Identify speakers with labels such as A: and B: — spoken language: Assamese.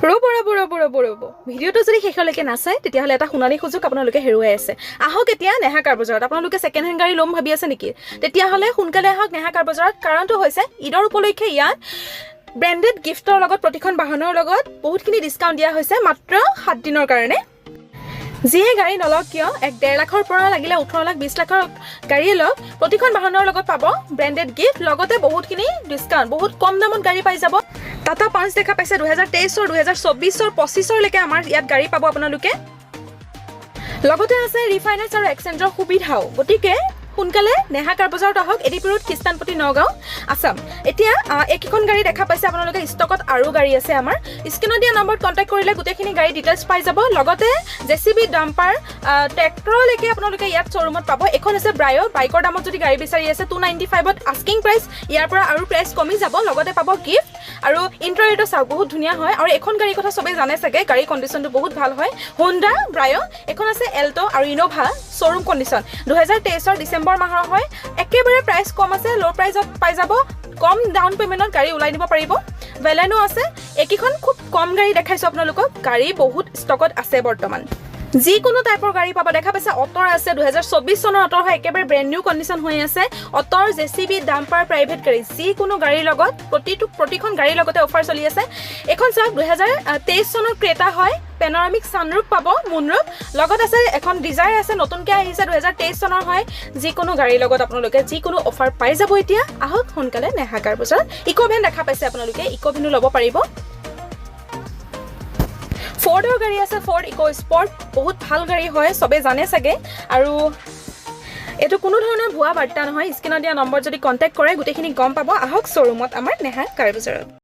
A: ৰ'ব ভিডিঅ'টো যদি শেষলৈকে নাচায় তেতিয়াহ'লে এটা শুনানি সুযোগ আপোনালোকে হেৰুৱাই আছে আহক এতিয়া নেহা কাৰ বজাৰত আপোনালোকে ছেকেণ্ড হেণ্ড গাড়ী ল'ম ভাবি আছে নেকি তেতিয়াহ'লে সোনকালে আহক নেহা কাৰ বজাৰত কাৰণটো হৈছে ঈদৰ উপলক্ষে ইয়াত ব্ৰেণ্ডেড গিফ্টৰ লগত প্ৰতিখন বাহনৰ লগত বহুতখিনি ডিছকাউণ্ট দিয়া হৈছে মাত্ৰ 7 দিনৰ কাৰণে যিয়ে গাড়ী নলওক কিয় 1.5 লাখৰ পৰা লাগিলে 18 লাখ 20 লাখৰ গাড়ীয়ে লওক প্ৰতিখন বাহনৰ লগত পাব ব্ৰেণ্ডেড গিফ্ট লগতে বহুতখিনি ডিছকাউণ্ট বহুত কম দামত গাড়ী পাই যাব টাটা পাঞ্চ দেখা পাইছে 2023 2024 25 লৈকে আমাৰ ইয়াত গাড়ী পাব আপোনালোকে লগতে আছে ৰিফাইনেন্স আৰু এক্সচেঞ্জৰ সুবিধাও গতিকে সোনকালে নেহা কাৰ বজাৰত আহক এডিপি ৰোড খ্ৰীষ্টানপট্টি নগাঁও আসাম এতিয়া একখন গাড়ী দেখা পাইছে আপোনালোকে ষ্টকত আৰু গাড়ী আছে আমাৰ স্ক্ৰিনত দিয়া নম্বৰত কন্টাক্ট কৰিলে গোটেইখিনি গাড়ী ডিটেইলছ পাই যাব লগতে জেচিবি ডাম্পাৰ ট্ৰেক্টৰলৈকে আপোনালোকে ইয়াত শ্বৰুমত পাব এখন আছে ব্ৰায়ো বাইকৰ দামত যদি গাড়ী বিচাৰি আছে 295ত আস্কিং প্ৰাইচ ইয়াৰ পৰা আৰু প্ৰাইচ কমি যাব লগতে পাব গিফ্ট আৰু ইন্টেৰিয়ৰটো চাওক বহুত ধুনীয়া হয় আৰু এখন গাড়ীৰ কথা সবে জানে চাগে গাড়ী কণ্ডিশ্যনটো বহুত ভাল হয় হোণ্ডা ব্ৰায়ো এখন আছে এল্টো আৰু ইনোভা শ্বৰুম কণ্ডিশ্যন 2023 ডিসেম্বৰ মাহৰ হয় একেবাৰে প্ৰাইচ কম আছে লো প্ৰাইচত পাই যাব কম ডাউন পেমেন্টত গাড়ী উলাই নিব পাৰিব ভেলেনো আছে একিখন খুব কম গাড়ী দেখাইছো আপোনালোকক গাড়ী বহুত ষ্টকত আছে বৰ্তমান যিকোনো টাইপৰ গাড়ী পাব দেখা পাইছে অটৰ আছে 2024 চনৰ অটৰ হয় একেবাৰে ব্ৰেণ্ড নিউ কণ্ডিশ্যন হৈ আছে অটৰ জেচিবি ডাম্পাৰ প্ৰাইভেট গাড়ী যিকোনো গাড়ীৰ লগত প্ৰতিখন গাড়ীৰ লগতে অফাৰ চলি আছে এখন চাওক 2023 চনৰ ক্ৰেটা হয় পেনোৰামিক সানৰুফ পাব মুনৰুফ লগত আছে এখন ডিজায়াৰ আছে নতুনকৈ আহিছে 2023 চনৰ হয় যিকোনো গাড়ীৰ লগত আপোনালোকে যিকোনো অফাৰ পাই যাব এতিয়া আহক সোনকালে নেহা কাৰ বজাৰত ইকোভেন দেখা পাইছে আপোনালোকে ইকোভেনো ল'ব পাৰিব ফৰ্ডৰ গাড়ী আছে ফৰ্ড ইকো স্পৰ্ট বহুত ভাল গাড়ী হয় সবে জানে চাগে আৰু এটো কোনো ধৰণৰ ভুৱা বাৰ্তা নহয় স্ক্ৰিনত দিয়া নম্বৰ যদি কন্টাক্ট কৰে গোটেইখিনি গম পাব আহক শ্বৰুমত আমাৰ নেহা কাৰ বজাৰত